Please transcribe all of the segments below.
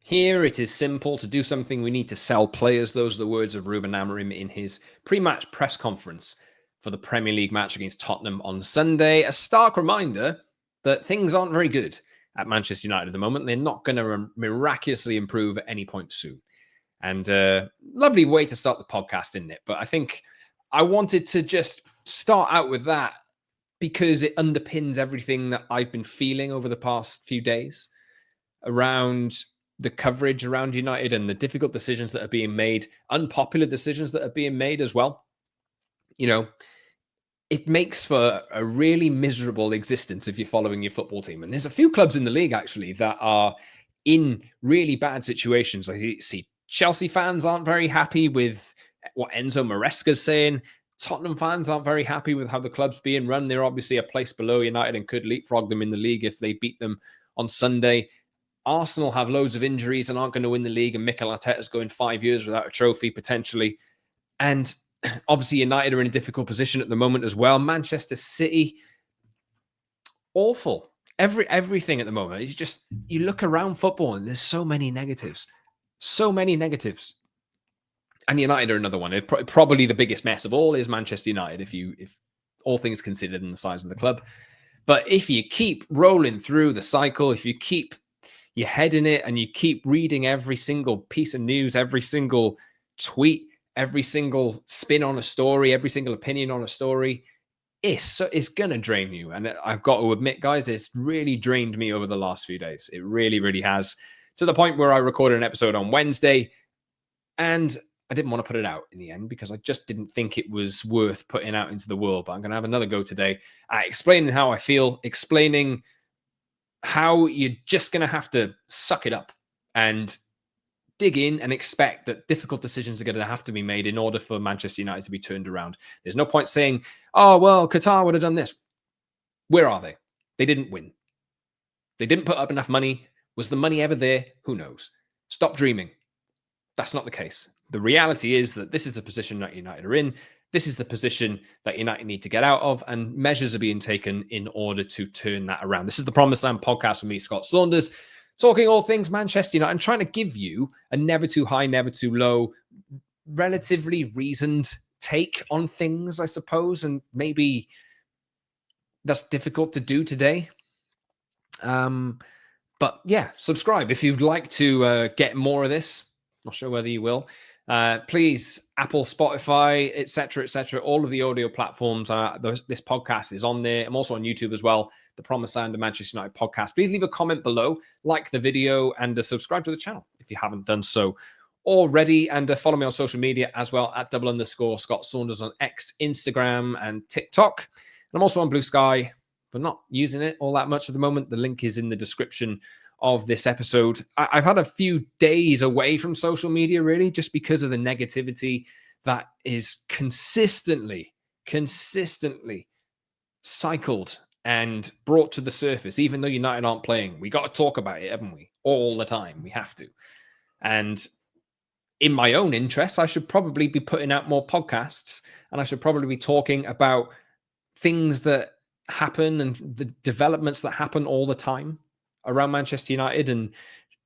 Here it is simple. To do something, we need to sell players. Those are the words of Ruben Amorim in his pre-match press conference for the Premier League match against Tottenham on Sunday. A stark reminder that things aren't very good at Manchester United at the moment. They're not going to miraculously improve at any point soon. And lovely way to start the podcast, isn't it? But I think I wanted to just start out with that because it underpins everything that I've been feeling over the past few days around the coverage around United and the difficult decisions that are being made, unpopular decisions that are being made as well. You know, it makes for a really miserable existence if you're following your football team. And there's a few clubs in the league actually that are in really bad situations. I see Chelsea fans aren't very happy with what Enzo Maresca's saying. Tottenham fans aren't very happy with how the club's being run. They're obviously a place below United and could leapfrog them in the league if they beat them on Sunday. Arsenal have loads of injuries and aren't going to win the league, and Mikel Arteta's going 5 years without a trophy potentially. And obviously United are in a difficult position at the moment as well. Manchester City, awful. Everything at the moment. It's just, you look around football and there's so many negatives. So many negatives. And United are another one. Probably the biggest mess of all is Manchester United, if all things considered in the size of the club. But if you keep rolling through the cycle, if you keep your head in it and you keep reading every single piece of news, every single tweet, every single spin on a story, every single opinion on a story, it's going to drain you. And I've got to admit, guys, it's really drained me over the last few days. It really, really has, to the point where I recorded an episode on Wednesday and I didn't want to put it out in the end because I just didn't think it was worth putting out into the world. But I'm going to have another go today at explaining how I feel, explaining how you're just going to have to suck it up and dig in and expect that difficult decisions are going to have to be made in order for Manchester United to be turned around. There's no point saying, oh, well, Qatar would have done this. Where are they? They didn't win. They didn't put up enough money. Was the money ever there? Who knows? Stop dreaming. That's not the case. The reality is that this is the position that United are in. This is the position that United need to get out of, and measures are being taken in order to turn that around. This is the Promised Land podcast with me, Scott Saunders, talking all things Manchester United and trying to give you a never too high, never too low, relatively reasoned take on things, I suppose, and maybe that's difficult to do today. But yeah, subscribe if you'd like to get more of this. Not sure whether you will. Please, Apple, Spotify, etc., all of the audio platforms. This podcast is on there. I'm also on YouTube as well. The Promised Land of Manchester United podcast. Please leave a comment below, like the video, and subscribe to the channel if you haven't done so already. And follow me on social media as well at @_Scott Saunders on X, Instagram, and TikTok. And I'm also on Blue Sky, but not using it all that much at the moment. The link is in the description of this episode. I've had a few days away from social media, really, just because of the negativity that is consistently cycled and brought to the surface. Even though United aren't playing, we got to talk about it, haven't we? All the time. We have to. And in my own interest, I should probably be putting out more podcasts, and I should probably be talking about things that happen and the developments that happen all the time around Manchester United, and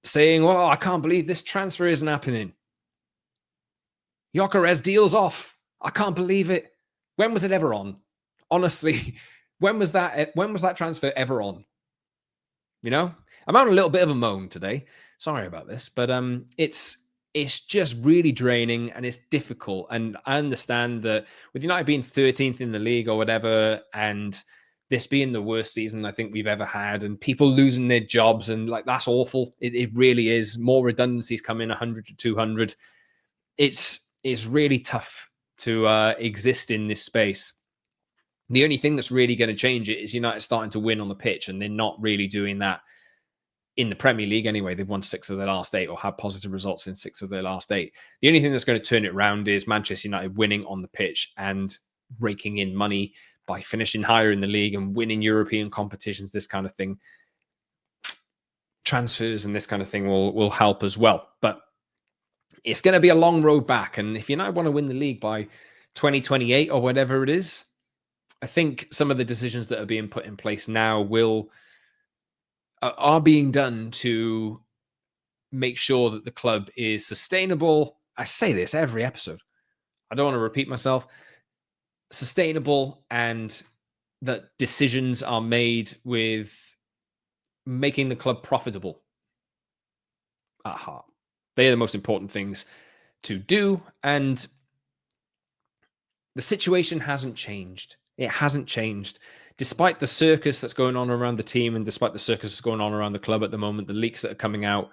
saying, well, I can't believe this transfer isn't happening. Gyökeres deal's off. I can't believe it. When was it ever on? Honestly, when was that transfer ever on? You know, I'm on a little bit of a moan today. Sorry about this, but it's just really draining and it's difficult. And I understand that with United being 13th in the league or whatever, and this being the worst season I think we've ever had, and people losing their jobs, and like, that's awful. It really is. More redundancies coming, 100 to 200. It's really tough to exist in this space. The only thing that's really going to change it is United starting to win on the pitch, and they're not really doing that in the Premier League anyway. They've won 6 of their last 8, or had positive results in 6 of their last 8. The only thing that's going to turn it around is Manchester United winning on the pitch and raking in money by finishing higher in the league and winning European competitions, this kind of thing. Transfers and this kind of thing will help as well. But it's going to be a long road back. And if United want to win the league by 2028 or whatever it is, I think some of the decisions that are being put in place now are being done to make sure that the club is sustainable. I say this every episode. I don't want to repeat myself. Sustainable, and that decisions are made with making the club profitable at heart. They are the most important things to do. And the situation hasn't changed. It hasn't changed. Despite the circus that's going on around the team and despite the circus that's going on around the club at the moment, the leaks that are coming out,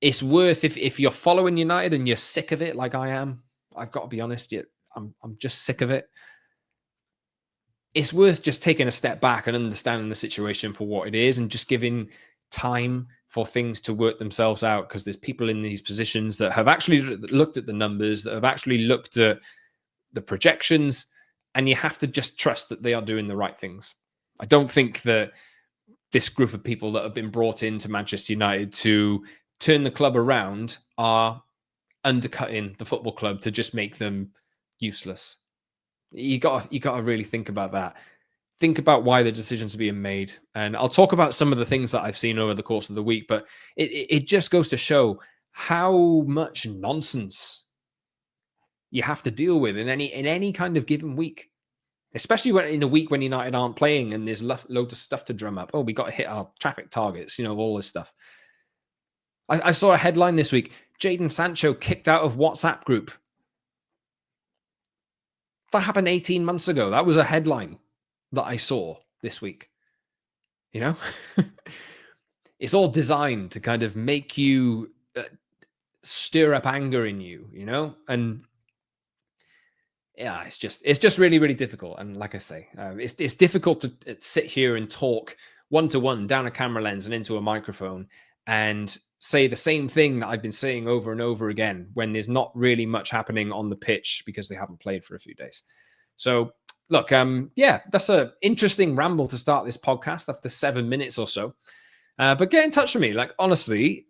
it's worth, if you're following United and you're sick of it like I am, I've got to be honest, I'm just sick of it. It's worth just taking a step back and understanding the situation for what it is and just giving time for things to work themselves out, because there's people in these positions that have actually looked at the numbers, that have actually looked at the projections, and you have to just trust that they are doing the right things. I don't think that this group of people that have been brought into Manchester United to turn the club around are undercutting the football club to just make them useless. You got to really think about that. Think about why the decisions are being made. And I'll talk about some of the things that I've seen over the course of the week, but it just goes to show how much nonsense you have to deal with in any kind of given week, especially when in a week when United aren't playing and there's loads of stuff to drum up. Oh, we got to hit our traffic targets, all this stuff. I saw a headline this week: Jadon Sancho kicked out of WhatsApp group. That happened 18 months ago. That was a headline that I saw this week. It's all designed to kind of make you stir up anger in you, and yeah, it's just really, really difficult. And like I say, it's difficult to sit here and talk one-to-one down a camera lens and into a microphone and say the same thing that I've been saying over and over again when there's not really much happening on the pitch because they haven't played for a few days. So look, that's an interesting ramble to start this podcast after 7 minutes or so. But get in touch with me. Like, honestly,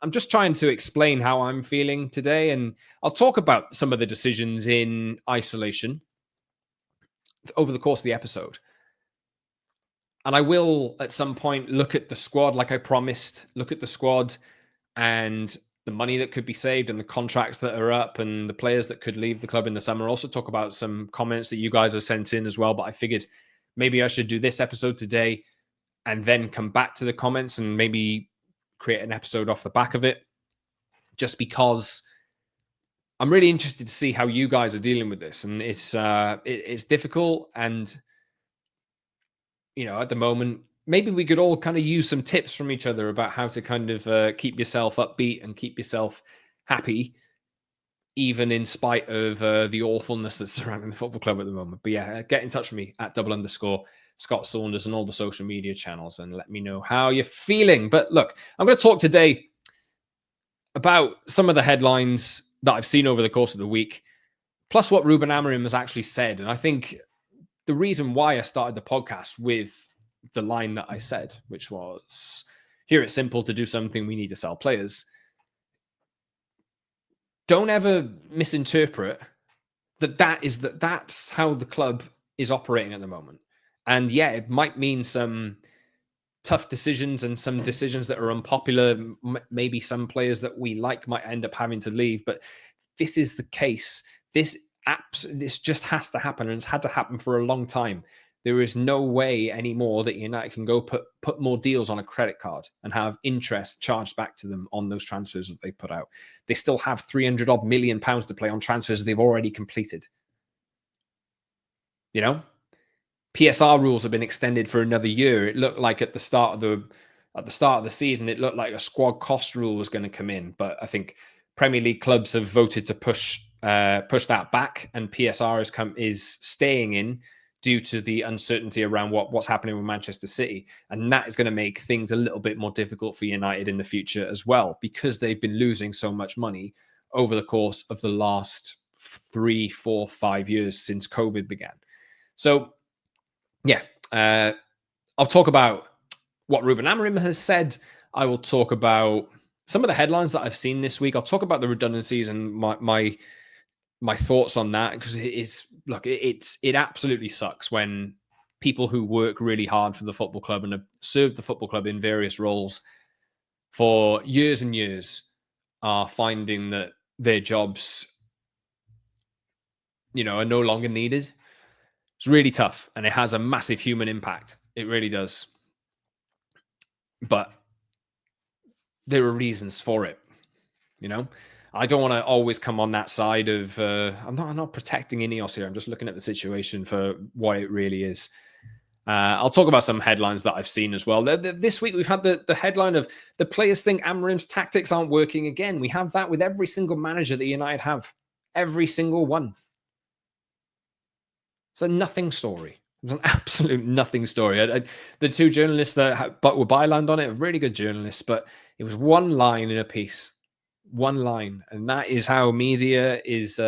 I'm just trying to explain how I'm feeling today, and I'll talk about some of the decisions in isolation over the course of the episode. And I will, at some point, look at the squad, like I promised, look at the squad and the money that could be saved and the contracts that are up and the players that could leave the club in the summer. Also talk about some comments that you guys have sent in as well. But I figured maybe I should do this episode today and then come back to the comments and maybe create an episode off the back of it, just because I'm really interested to see how you guys are dealing with this. And it's difficult. And, at the moment, maybe we could all kind of use some tips from each other about how to kind of keep yourself upbeat and keep yourself happy, even in spite of the awfulness that's surrounding the football club at the moment. But yeah, get in touch with me at _Scott Saunders and all the social media channels and let me know how you're feeling. But look, I'm going to talk today about some of the headlines that I've seen over the course of the week, plus what Ruben Amorim has actually said. And I think the reason why I started the podcast with the line that I said, which was, here it's simple to do something, we need to sell players. Don't ever misinterpret that's how the club is operating at the moment. And yeah, it might mean some tough decisions and some decisions that are unpopular. Maybe some players that we like might end up having to leave, but this is the case. This just has to happen, and it's had to happen for a long time. There is no way anymore that United can go put more deals on a credit card and have interest charged back to them on those transfers that they put out. They still have 300 odd million pounds to play on transfers they've already completed. PSR rules have been extended for another year. It looked like at the start of the season, it looked like a squad cost rule was going to come in, but I think Premier League clubs have voted to push that back, and PSR is staying in due to the uncertainty around what's happening with Manchester City, and that is going to make things a little bit more difficult for United in the future as well, because they've been losing so much money over the course of the last 3, 4, 5 years since COVID began. So yeah, I'll talk about what Ruben Amorim has said. I will talk about some of the headlines that I've seen this week. I'll talk about the redundancies and my thoughts on that, because it absolutely sucks when people who work really hard for the football club and have served the football club in various roles for years and years are finding that their jobs, are no longer needed. It's really tough, and it has a massive human impact. It really does. But there are reasons for it. You know, I don't want to always come on that side of. I'm not protecting INEOS here. I'm just looking at the situation for what it really is. I'll talk about some headlines that I've seen as well. This week we've had the headline of the players think Amorim's tactics aren't working again. We have that with every single manager that United have, every single one. It's a nothing story. It's an absolute nothing story. The two journalists that were bylined on it, really good journalists, but it was one line in a piece, one line, and that is how media is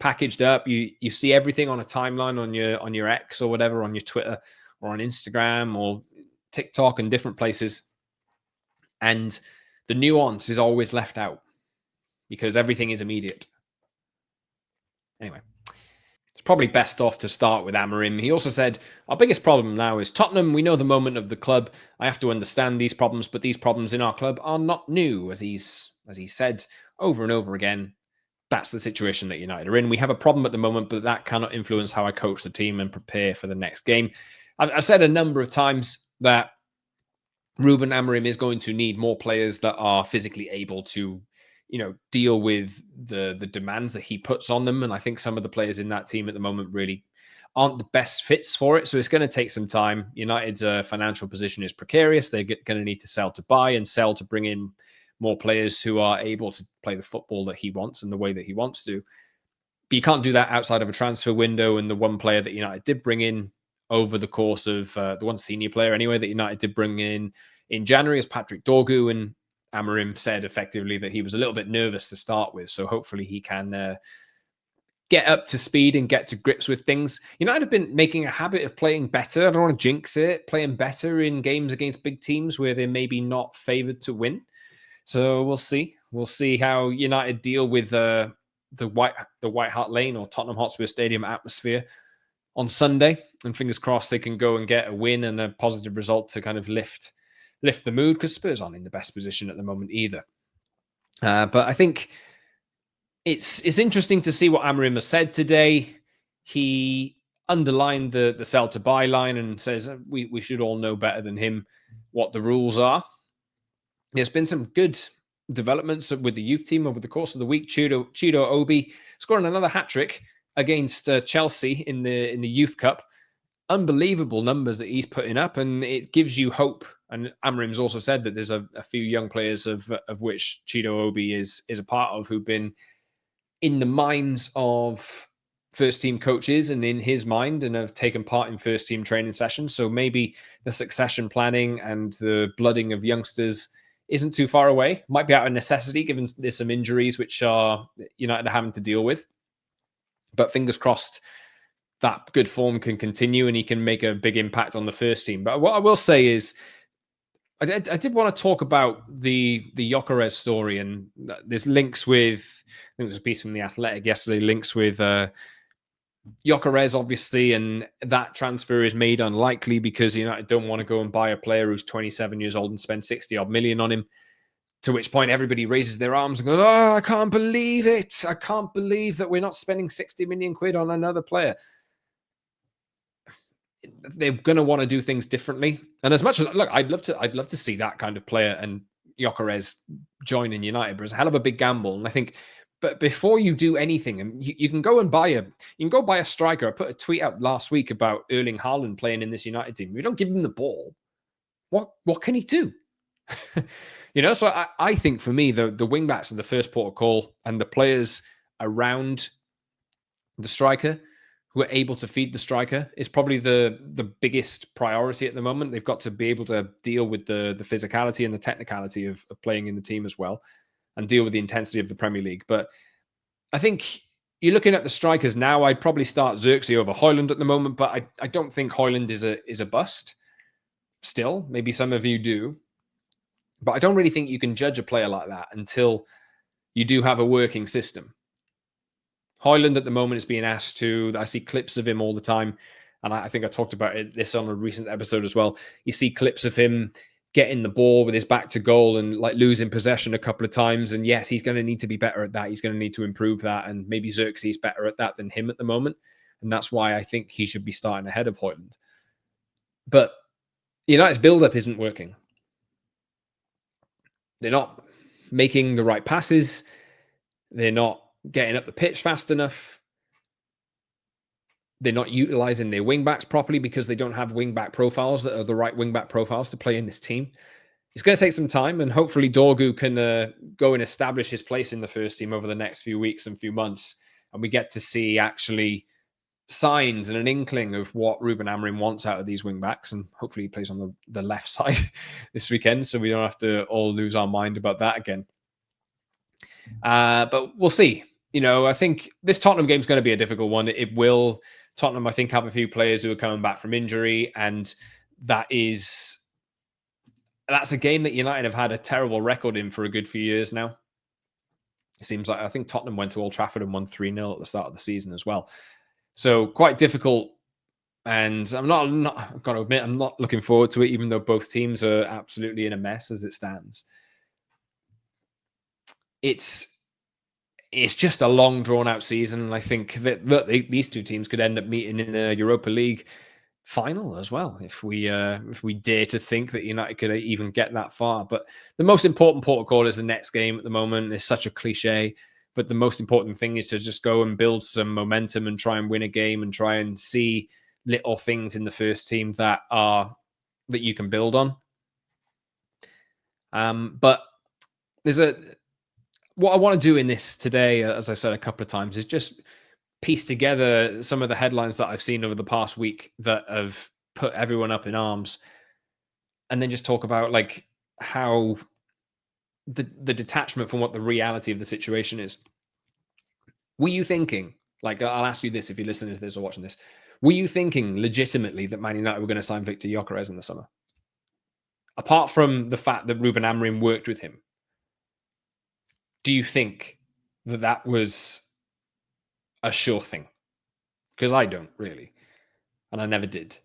packaged up. You see everything on a timeline on your X or whatever, on your Twitter or on Instagram or TikTok and different places, and the nuance is always left out because everything is immediate. Anyway. It's probably best off to start with Amorim. He also said, our biggest problem now is Tottenham. We know the moment of the club. I have to understand these problems, but these problems in our club are not new, as he said over and over again. That's the situation that United are in. We have a problem at the moment, but that cannot influence how I coach the team and prepare for the next game. I've said a number of times that Ruben Amorim is going to need more players that are physically able to deal with the demands that he puts on them. And I think some of the players in that team at the moment really aren't the best fits for it. So it's going to take some time. United's financial position is precarious. They're going to need to sell to buy and sell to bring in more players who are able to play the football that he wants and the way that he wants to. But you can't do that outside of a transfer window. And the one player that United did bring in over the course of the one senior player anyway that United did bring in January is Patrick Dorgu, and Amorim said effectively that he was a little bit nervous to start with. So hopefully he can get up to speed and get to grips with things. United have been making a habit of playing better. I don't want to jinx it. Playing better in games against big teams where they're maybe not favoured to win. So we'll see. We'll see how United deal with the White Hart Lane or Tottenham Hotspur Stadium atmosphere on Sunday. And fingers crossed they can go and get a win and a positive result to kind of lift the mood, because Spurs aren't in the best position at the moment either. But I think it's interesting to see what Amorim has said today. He underlined the sell to buy line and says we should all know better than him what the rules are. There's been some good developments with the youth team over the course of the week. Chido Obi scoring another hat-trick against Chelsea in the Youth Cup. Unbelievable numbers that he's putting up, and it gives you hope. And Amorim's also said that there's a few young players of which Chido Obi is a part of, who've been in the minds of first team coaches and in his mind, and have taken part in first team training sessions. So maybe the succession planning and the blooding of youngsters isn't too far away. Might be out of necessity given there's some injuries which are United having to deal with. But fingers crossed that good form can continue and he can make a big impact on the first team. But what I will say is, I did want to talk about the Gyökeres story, and there's links with, I think there's a piece from The Athletic yesterday, links with Gyökeres, obviously, and that transfer is made unlikely because United don't want to go and buy a player who's 27 years old and spend 60 odd million on him. To which point everybody raises their arms and goes, oh, I can't believe it. I can't believe that we're not spending 60 million quid on another player. They're going to want to do things differently. And as much as, look, I'd love to see that kind of player and Gyökeres joining United, but it's a hell of a big gamble. And I think, but before you do anything, and you can go and buy a striker. I put a tweet out last week about Erling Haaland playing in this United team. If you don't give him the ball, what can he do? So I think for me, the wing backs are the first port of call, and the players around the striker who are able to feed the striker is probably the biggest priority at the moment. They've got to be able to deal with the physicality and the technicality of playing in the team as well, and deal with the intensity of the Premier League. But I think you're looking at the strikers now. I'd probably start Xerxes over Højlund at the moment, but I don't think Højlund is a bust. Still, maybe some of you do, but I don't really think you can judge a player like that until you do have a working system. Højlund at the moment is being asked to, I see clips of him all the time, and I think I talked about this on a recent episode as well. You see clips of him getting the ball with his back to goal and like losing possession a couple of times. And yes, he's going to need to be better at that. He's going to need to improve that. And maybe Xerxes better at that than him at the moment. And that's why I think he should be starting ahead of Højlund. But United's build-up isn't working. They're not making the right passes. They're not getting up the pitch fast enough. They're not utilizing their wing-backs properly because they don't have wing-back profiles that are the right wing-back profiles to play in this team. It's going to take some time, and hopefully Dorgu can go and establish his place in the first team over the next few weeks and few months, and we get to see actually signs and an inkling of what Ruben Amorim wants out of these wing-backs, and hopefully he plays on the left side this weekend so we don't have to all lose our mind about that again. But we'll see. I think this Tottenham game is going to be a difficult one. It will. Tottenham, I think, have a few players who are coming back from injury, and that's a game that United have had a terrible record in for a good few years now. It seems like I think Tottenham went to Old Trafford and won 3-0 at the start of the season as well. So quite difficult, and I've got to admit, I'm not looking forward to it, even though both teams are absolutely in a mess as it stands. It's just a long, drawn-out season, and I think that these two teams could end up meeting in the Europa League final as well, if we dare to think that United could even get that far. But the most important protocol is the next game at the moment. It's such a cliche, but the most important thing is to just go and build some momentum and try and win a game and try and see little things in the first team that you can build on. But what I want to do in this today, as I've said a couple of times, is just piece together some of the headlines that I've seen over the past week that have put everyone up in arms, and then just talk about like how the detachment from what the reality of the situation is. Were you thinking, like, I'll ask you this if you're listening to this or watching this, were you thinking legitimately that Man United were going to sign Victor Gyökeres in the summer? Apart from the fact that Ruben Amorim worked with him, do you think that was a sure thing? Because I don't really, and I never did.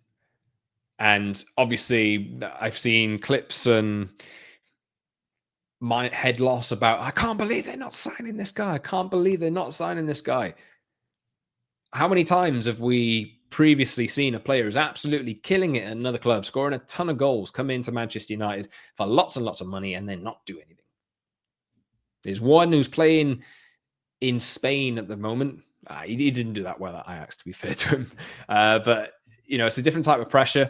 And obviously I've seen clips and my head loss about, I can't believe they're not signing this guy. I can't believe they're not signing this guy. How many times have we previously seen a player who's absolutely killing it at another club, scoring a ton of goals, come into Manchester United for lots and lots of money and then not do anything? There's one who's playing in Spain at the moment. He didn't do that well at Ajax, to be fair to him. But, it's a different type of pressure.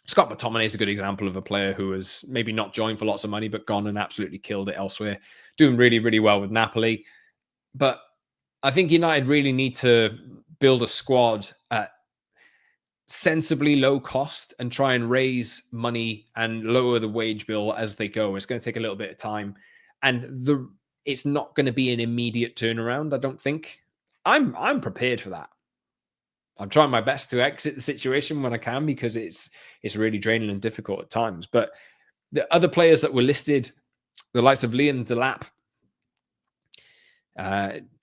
Scott McTominay is a good example of a player who has maybe not joined for lots of money, but gone and absolutely killed it elsewhere. Doing really, really well with Napoli. But I think United really need to build a squad at sensibly low cost and try and raise money and lower the wage bill as they go. It's going to take a little bit of time. And it's not going to be an immediate turnaround, I don't think. I'm prepared for that. I'm trying my best to exit the situation when I can because it's really draining and difficult at times. But the other players that were listed, the likes of Liam Delap,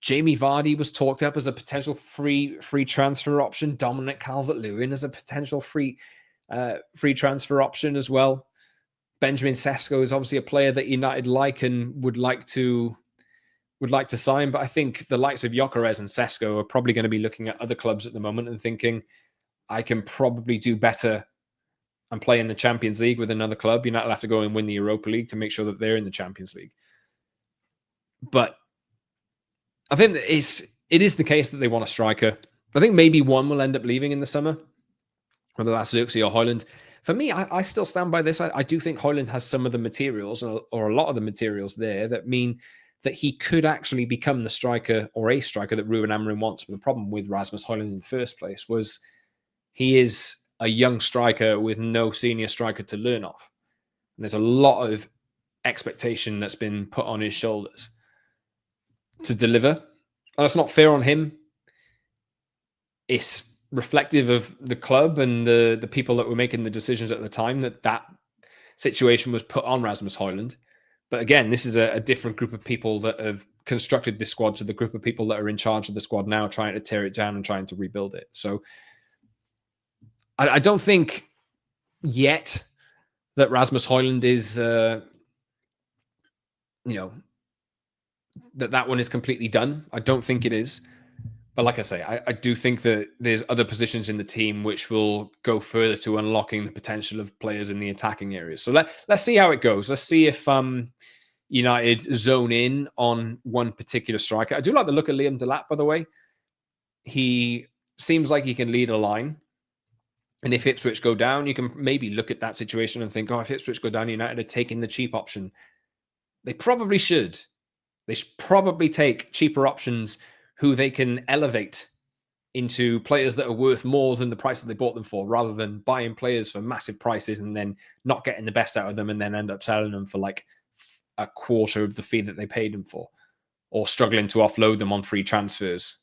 Jamie Vardy was talked up as a potential free transfer option. Dominic Calvert-Lewin as a potential free transfer option as well. Benjamin Sesko is obviously a player that United like and would like to sign, but I think the likes of Gyökeres and Sesko are probably going to be looking at other clubs at the moment and thinking, I can probably do better and play in the Champions League with another club. United will have to go and win the Europa League to make sure that they're in the Champions League. But I think that it is the case that they want a striker. I think maybe one will end up leaving in the summer, whether that's Xerxes or Højlund. For me, I still stand by this. I do think Højlund has some of the materials or a lot of the materials there that mean that he could actually become the striker or a striker that Ruben Amorim wants. But the problem with Rasmus Højlund in the first place was he is a young striker with no senior striker to learn off. And there's a lot of expectation that's been put on his shoulders to deliver. And that's not fair on him. It's reflective of the club and the people that were making the decisions at the time that situation was put on Rasmus Højlund. But again, this is a different group of people that have constructed this squad to the group of people that are in charge of the squad now, trying to tear it down and trying to rebuild it. So I don't think yet that Rasmus Højlund is, that one is completely done. I don't think it is. But like I say, I do think that there's other positions in the team which will go further to unlocking the potential of players in the attacking areas. So let's see how it goes. Let's see if United zone in on one particular striker. I do like the look of Liam Delap, by the way. He seems like he can lead a line. And if Ipswich go down, you can maybe look at that situation and think, if Ipswich go down, United are taking the cheap option. They probably should. They should probably take cheaper options who they can elevate into players that are worth more than the price that they bought them for, rather than buying players for massive prices and then not getting the best out of them and then end up selling them for like a quarter of the fee that they paid them for, or struggling to offload them on free transfers.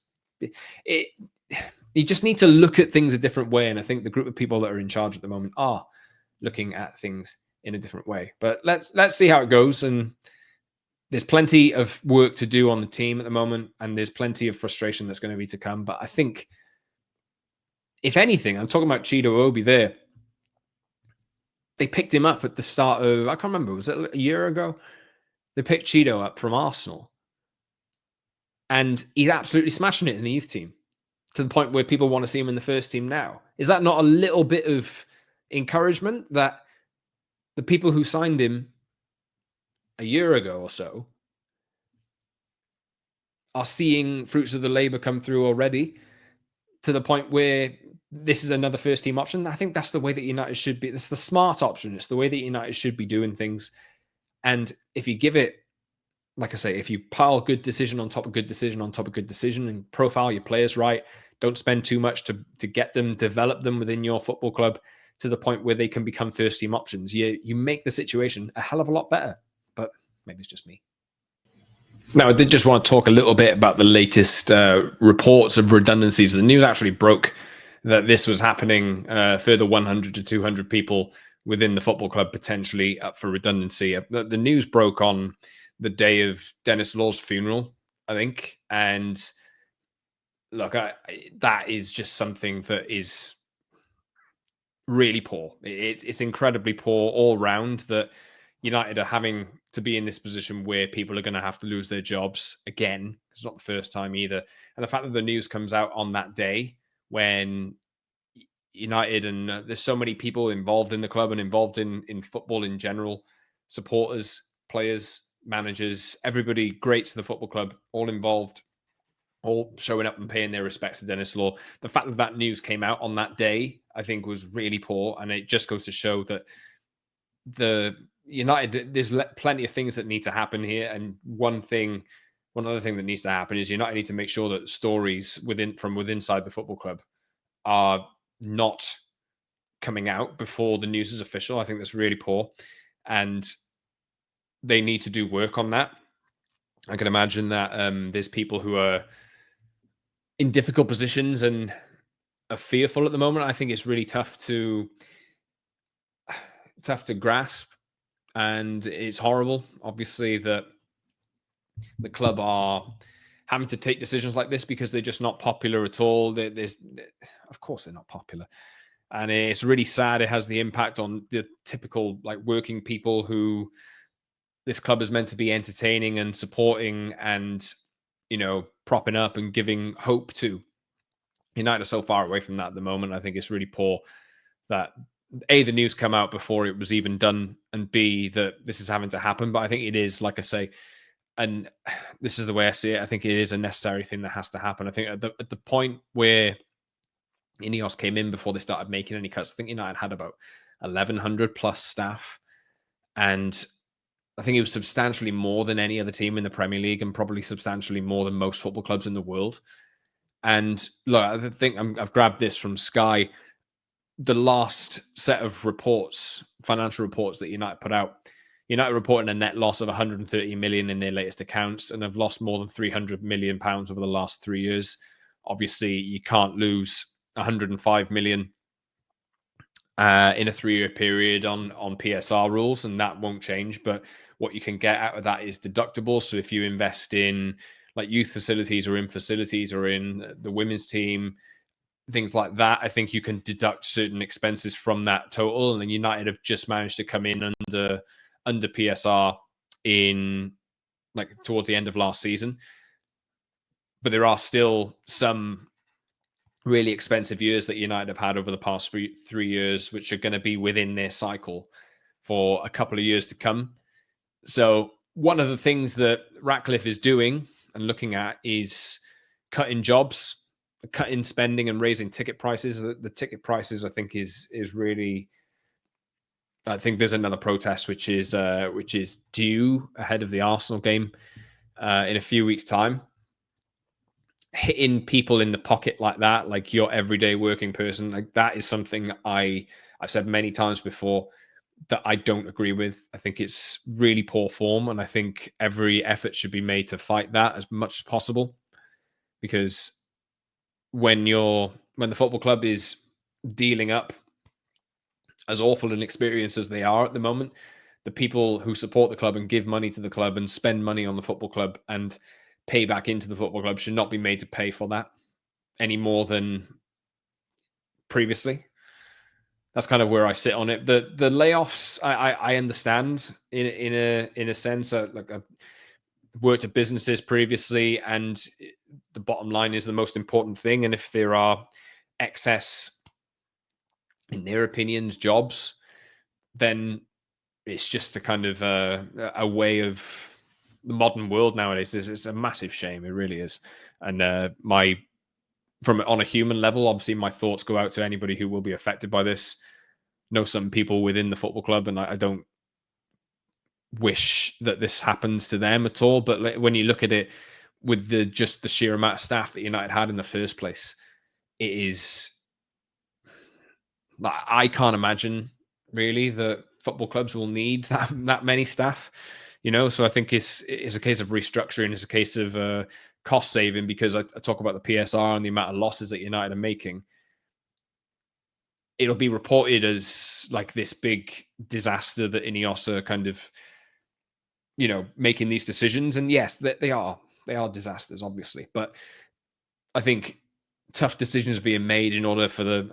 You just need to look at things a different way. And I think the group of people that are in charge at the moment are looking at things in a different way. But let's see how it goes. And there's plenty of work to do on the team at the moment, and there's plenty of frustration that's going to be to come. But I think, if anything, I'm talking about Chido Obi there. They picked him up at the start of, I can't remember, was it a year ago? They picked Chido up from Arsenal. And he's absolutely smashing it in the youth team, to the point where people want to see him in the first team now. Is that not a little bit of encouragement that the people who signed him a year ago or so are seeing fruits of the labor come through already, to the point where this is another first team option? I think that's the way that United should be. It's the smart option. It's the way that United should be doing things. And if you give it, like I say, if you pile good decision on top of good decision on top of good decision and profile your players right, don't spend too much to get them, develop them within your football club to the point where they can become first team options, you make the situation a hell of a lot better. But maybe it's just me. Now, I did just want to talk a little bit about the latest reports of redundancies. The news actually broke that this was happening. Further 100 to 200 people within the football club potentially up for redundancy. The news broke on the day of Dennis Law's funeral, I think. And look, that is just something that is really poor. It's incredibly poor all round that United are having to be in this position where people are going to have to lose their jobs again. It's not the first time either. And the fact that the news comes out on that day when United and there's so many people involved in the club and involved in football in general, supporters, players, managers, everybody great to the football club, all involved, all showing up and paying their respects to Dennis Law. The fact that that news came out on that day, I think, was really poor. And it just goes to show that the United, there's plenty of things that need to happen here. And one other thing that needs to happen is United need to make sure that stories from inside the football club are not coming out before the news is official. I think that's really poor. And they need to do work on that. I can imagine that there's people who are in difficult positions and are fearful at the moment. I think it's really tough to grasp, and it's horrible, obviously, that the club are having to take decisions like this because they're just not popular at all. Of course, they're not popular, and it's really sad. It has the impact on the typical working people who this club is meant to be entertaining and supporting and propping up and giving hope to. United are so far away from that at the moment. I think it's really poor that A, the news come out before it was even done, and B, that this is having to happen. But I think it is, like I say, and this is the way I see it, I think it is a necessary thing that has to happen. I think at the point where INEOS came in, before they started making any cuts, I think United had about 1,100 plus staff. And I think it was substantially more than any other team in the Premier League, and probably substantially more than most football clubs in the world. And look, I think I've grabbed this from Sky. The last set of reports, financial reports that United put out, United reporting a net loss of 130 million in their latest accounts, and have lost more than 300 million pounds over the last 3 years. Obviously, you can't lose 105 million in a 3-year period on PSR rules, and that won't change. But what you can get out of that is deductible. So if you invest in youth facilities or in facilities or in the women's team, things like that, I think you can deduct certain expenses from that total. And then United have just managed to come in under PSR in like towards the end of last season. But there are still some really expensive years that United have had over the past 3 years, which are going to be within their cycle for a couple of years to come. So one of the things that Ratcliffe is doing and looking at is cutting jobs, cutting spending, and raising ticket prices. The ticket prices, I think, is really. I think there's another protest which is due ahead of the Arsenal game in a few weeks' time. Hitting people in the pocket like that, like your everyday working person, like that is something I've said many times before that I don't agree with. I think it's really poor form, and I think every effort should be made to fight that as much as possible. Because when the football club is dealing up as awful an experience as they are at the moment, the people who support the club and give money to the club and spend money on the football club and pay back into the football club should not be made to pay for that any more than previously. That's kind of where I sit on it. The layoffs, I understand in a sense. Like I've worked at businesses previously, and the bottom line is the most important thing. And if there are excess, in their opinions, jobs, then it's just a kind of a way of the modern world nowadays. It's a massive shame. It really is. And on a human level, obviously, my thoughts go out to anybody who will be affected by this. Know some people within the football club, and I don't wish that this happens to them at all. But when you look at it with the sheer amount of staff that United had in the first place, it is. I can't imagine really that football clubs will need that many staff. So I think it's a case of restructuring. It's a case of cost saving, because I talk about the PSR and the amount of losses that United are making. It'll be reported as like this big disaster that INEOS are kind of, making these decisions. And yes, they are disasters, obviously. But I think tough decisions are being made in order for the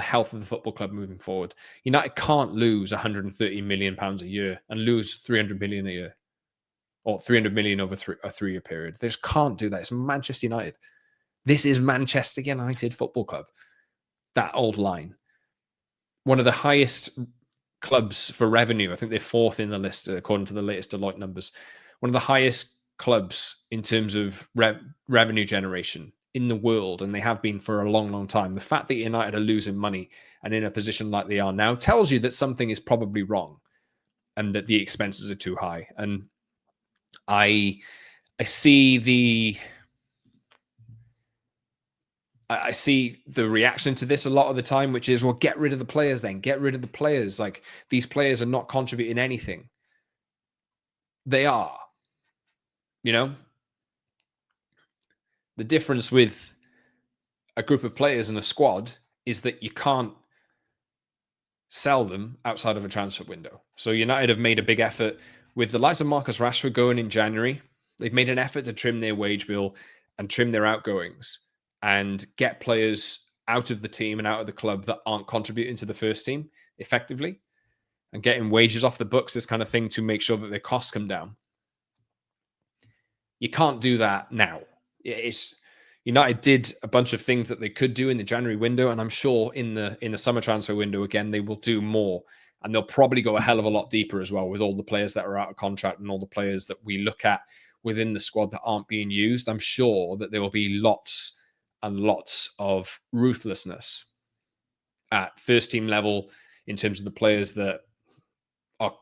health of the football club moving forward. United can't lose 130 million pounds a year and lose 300 million a year, or 300 million over a 3-year period. They just can't do that. It's Manchester United. This is Manchester United Football Club. That old line. One of the highest clubs for revenue. I think they're fourth in the list according to the latest Deloitte numbers. One of the highest clubs in terms of revenue generation in the world, and they have been for a long, long time. The fact that United are losing money and in a position like they are now tells you that something is probably wrong and that the expenses are too high. And I see the reaction to this a lot of the time, which is, well, get rid of the players then. Get rid of the players. Like, these players are not contributing anything. They are. The difference with a group of players and a squad is that you can't sell them outside of a transfer window. So United have made a big effort with the likes of Marcus Rashford going in January. They've made an effort to trim their wage bill and trim their outgoings and get players out of the team and out of the club that aren't contributing to the first team effectively, and getting wages off the books, this kind of thing, to make sure that their costs come down. You can't do that now. United did a bunch of things that they could do in the January window, and I'm sure in the summer transfer window again they will do more, and they'll probably go a hell of a lot deeper as well with all the players that are out of contract and all the players that we look at within the squad that aren't being used. I'm sure that there will be lots and lots of ruthlessness at first team level in terms of the players that are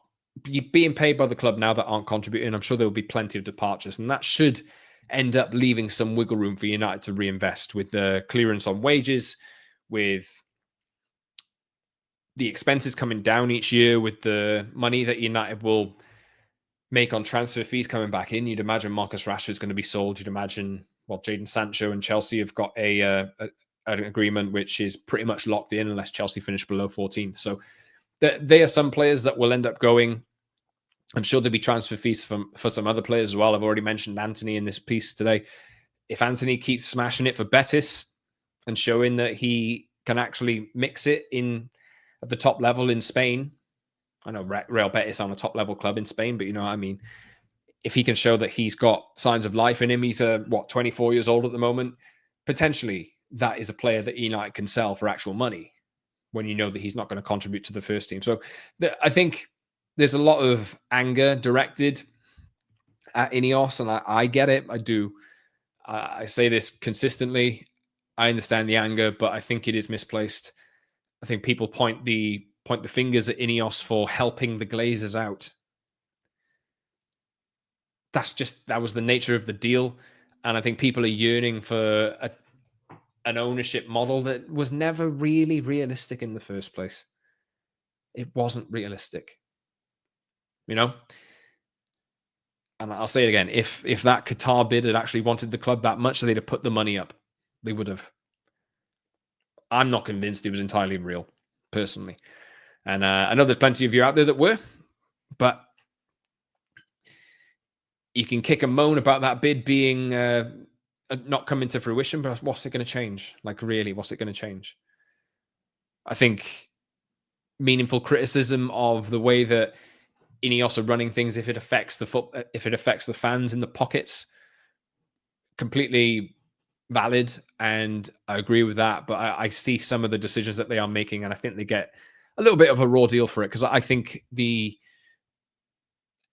being paid by the club now that aren't contributing. I'm sure there will be plenty of departures, and that should end up leaving some wiggle room for United to reinvest with the clearance on wages, with the expenses coming down each year, with the money that United will make on transfer fees coming back in. You'd imagine Marcus Rashford is going to be sold. You'd imagine, Jadon Sancho and Chelsea have got an agreement which is pretty much locked in unless Chelsea finish below 14th. So they are some players that will end up going. I'm sure there'll be transfer fees for some other players as well. I've already mentioned Anthony in this piece today. If Anthony keeps smashing it for Betis, and showing that he can actually mix it in at the top level in Spain. I know Real Betis on a top level club in Spain, but you know what I mean. If he can show that he's got signs of life in him, he's 24 years old at the moment. Potentially, that is a player that United can sell for actual money when you know that he's not going to contribute to the first team. So I think there's a lot of anger directed at INEOS, and I get it. I do. I say this consistently. I understand the anger, but I think it is misplaced. I think people point the fingers at INEOS for helping the Glazers out. That was the nature of the deal, and I think people are yearning for an ownership model that was never really realistic in the first place. It wasn't realistic, you know. And I'll say it again: if that Qatar bid had actually wanted the club that much, they'd have put the money up. They would have. I'm not convinced it was entirely real, personally. And I know there's plenty of you out there that were, but you can kick and moan about that bid being not coming to fruition, but what's it going to change? Like, really, what's it going to change? I think meaningful criticism of the way that INEOS are running things, if it affects the fans in the pockets, completely valid, and I agree with that. But I see some of the decisions that they are making, and I think they get a little bit of a raw deal for it, because I think the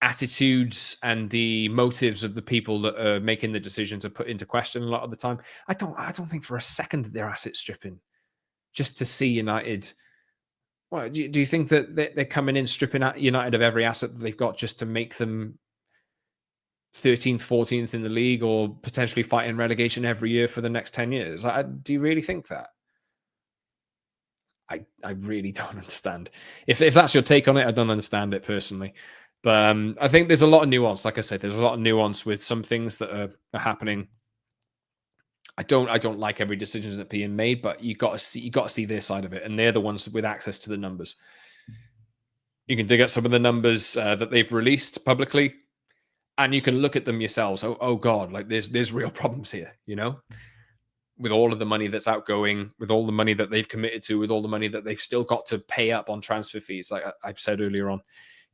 attitudes and the motives of the people that are making the decisions are put into question a lot of the time. I don't think for a second that they're asset stripping just to see United. Well, do you think that they're coming in stripping at United of every asset that they've got just to make them 13th, 14th in the league, or potentially fighting relegation every year for the next 10 years? Do you really think that? I really don't understand. If that's your take on it, I don't understand it personally. But I think there's a lot of nuance. Like I said, there's a lot of nuance with some things that are happening. I don't like every decision that's being made, but you got to see their side of it, and they're the ones with access to the numbers. You can dig at some of the numbers that they've released publicly, and you can look at them yourselves. Oh God, like there's real problems here, you know, with all of the money that's outgoing, with all the money that they've committed to, with all the money that they've still got to pay up on transfer fees. Like I've said earlier on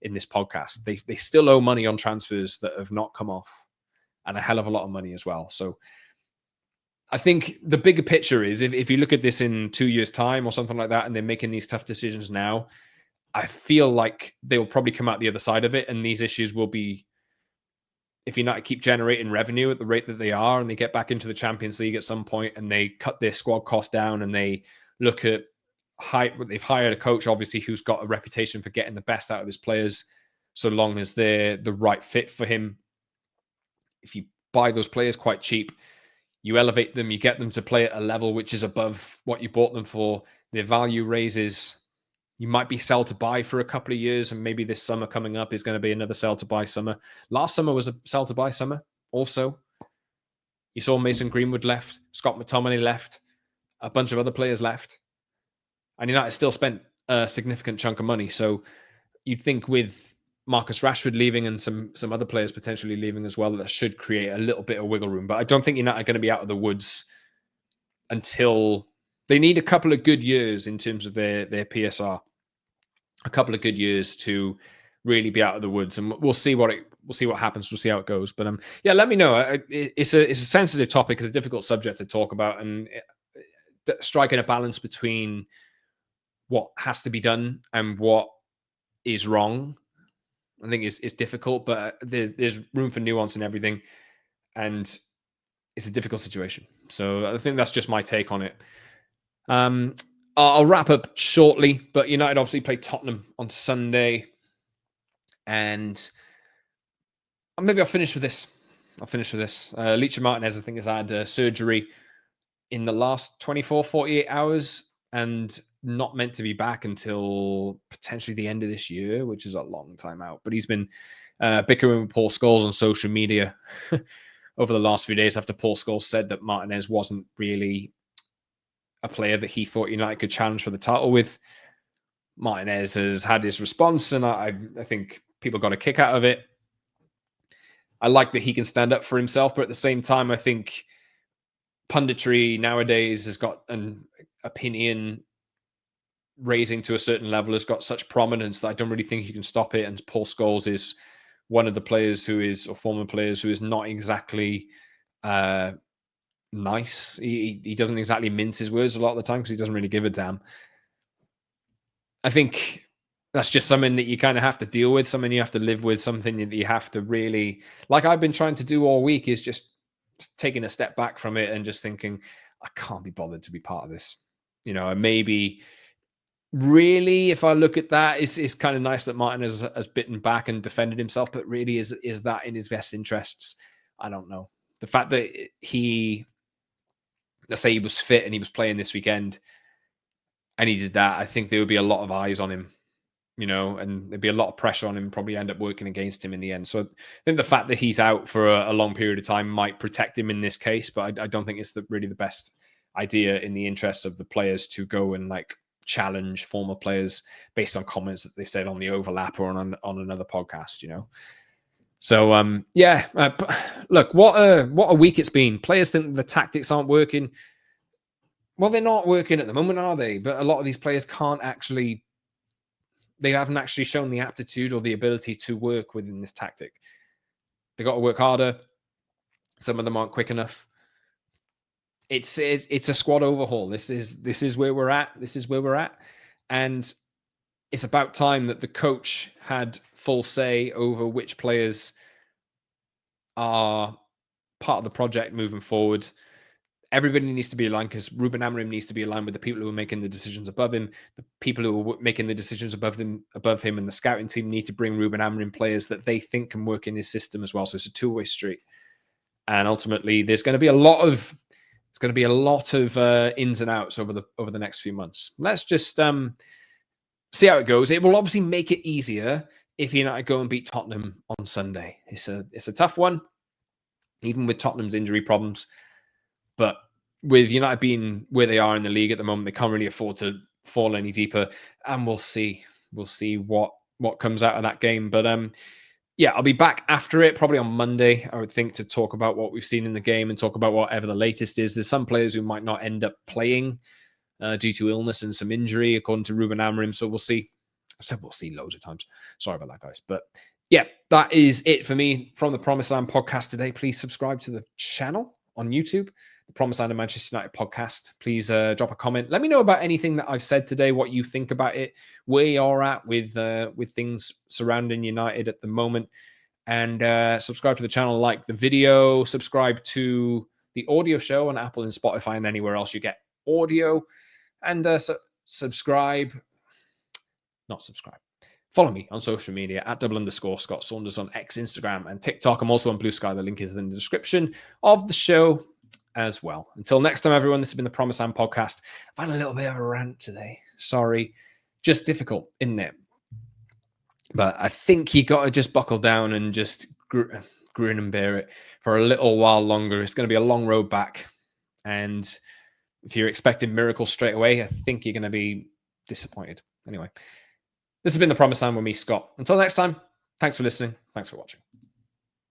in this podcast, they still owe money on transfers that have not come off, and a hell of a lot of money as well. So I think the bigger picture is if you look at this in 2 years' time or something like that, and they're making these tough decisions now, I feel like they will probably come out the other side of it, and these issues will be, if United keep generating revenue at the rate that they are, and they get back into the Champions League at some point, and they cut their squad cost down, and they look at they've hired a coach, obviously, who's got a reputation for getting the best out of his players, so long as they're the right fit for him. If you buy those players quite cheap, you elevate them, you get them to play at a level which is above what you bought them for, their value raises. You might be sell to buy for a couple of years, and maybe this summer coming up is going to be another sell to buy summer. Last summer was a sell to buy summer also. You saw Mason Greenwood left, Scott McTominay left, a bunch of other players left, and United still spent a significant chunk of money. So you'd think with Marcus Rashford leaving and some other players potentially leaving as well, that should create a little bit of wiggle room. But I don't think United are going to be out of the woods until they need a couple of good years in terms of their PSR, a couple of good years to really be out of the woods, and we'll see what happens. We'll see how it goes. But yeah, let me know. It's a sensitive topic. It's a difficult subject to talk about, and striking a balance between what has to be done and what is wrong, I think is difficult. But there's room for nuance in everything, and it's a difficult situation. So I think that's just my take on it. I'll wrap up shortly, but United obviously play Tottenham on Sunday, and maybe I'll finish with this. Licha Martinez, I think, has had surgery in the last 24, 48 hours, and not meant to be back until potentially the end of this year, which is a long time out. But he's been bickering with Paul Scholes on social media over the last few days after Paul Scholes said that Martinez wasn't really a player that he thought United could challenge for the title with. Martinez has had his response, and I think people got a kick out of it. I like that he can stand up for himself, but at the same time, I think punditry nowadays has got an opinion raising to a certain level has got such prominence that I don't really think you can stop it. And Paul Scholes is one of the players who is, or former players who is not exactly nice. He doesn't exactly mince his words a lot of the time because he doesn't really give a damn. I think that's just something that you kind of have to deal with, something you have to live with, something that you have to really, like I've been trying to do all week, is just taking a step back from it and just thinking, I can't be bothered to be part of this. And maybe really, if I look at that, it's kind of nice that Martin has bitten back and defended himself, but really, is that in his best interests? I don't know. The fact that let's say he was fit and he was playing this weekend and he did that, I think there would be a lot of eyes on him, and there'd be a lot of pressure on him, probably end up working against him in the end. So I think the fact that he's out for a long period of time might protect him in this case, but I don't think it's really the best idea in the interests of the players to go and challenge former players based on comments that they've said on the overlap or on another podcast, So look, what a week it's been. Players think the tactics aren't working. Well, they're not working at the moment, are they? But a lot of these players they haven't actually shown the aptitude or the ability to work within this tactic. They got to work harder. Some of them aren't quick enough. It's a squad overhaul. This is where we're at. This is where we're at. And it's about time that the coach had full say over which players are part of the project moving forward. Everybody needs to be aligned because Ruben Amorim needs to be aligned with the people who are making the decisions above him. The people who are making the decisions above him, and the scouting team need to bring Ruben Amorim players that they think can work in his system as well. So it's a two-way street. And ultimately, there's going to be a lot of ins and outs over the next few months. Let's just see how it goes. It will obviously make it easier if United go and beat Tottenham on Sunday. It's a tough one, even with Tottenham's injury problems. But with United being where they are in the league at the moment, they can't really afford to fall any deeper. And we'll see what comes out of that game. But I'll be back after it, probably on Monday, I would think, to talk about what we've seen in the game and talk about whatever the latest is. There's some players who might not end up playing due to illness and some injury, according to Ruben Amorim. So we'll see. I've said we'll see loads of times. Sorry about that, guys. But yeah, that is it for me from the Promised Land podcast today. Please subscribe to the channel on YouTube, the Promised Land of Manchester United podcast. Please drop a comment. Let me know about anything that I've said today, what you think about it, where you're at with things surrounding United at the moment. And subscribe to the channel, like the video, subscribe to the audio show on Apple and Spotify and anywhere else you get audio. And follow me on social media at @_ Scott Saunders on X, Instagram, and TikTok. I'm also on Blue Sky. The link is in the description of the show as well. Until next time, everyone, this has been the Promised Land podcast. I've had a little bit of a rant today. Sorry. Just difficult, isn't it? But I think you got to just buckle down and just grin and bear it for a little while longer. It's going to be a long road back. And if you're expecting miracles straight away, I think you're going to be disappointed. Anyway, this has been the Promised Land with me, Scott. Until next time, thanks for listening. Thanks for watching.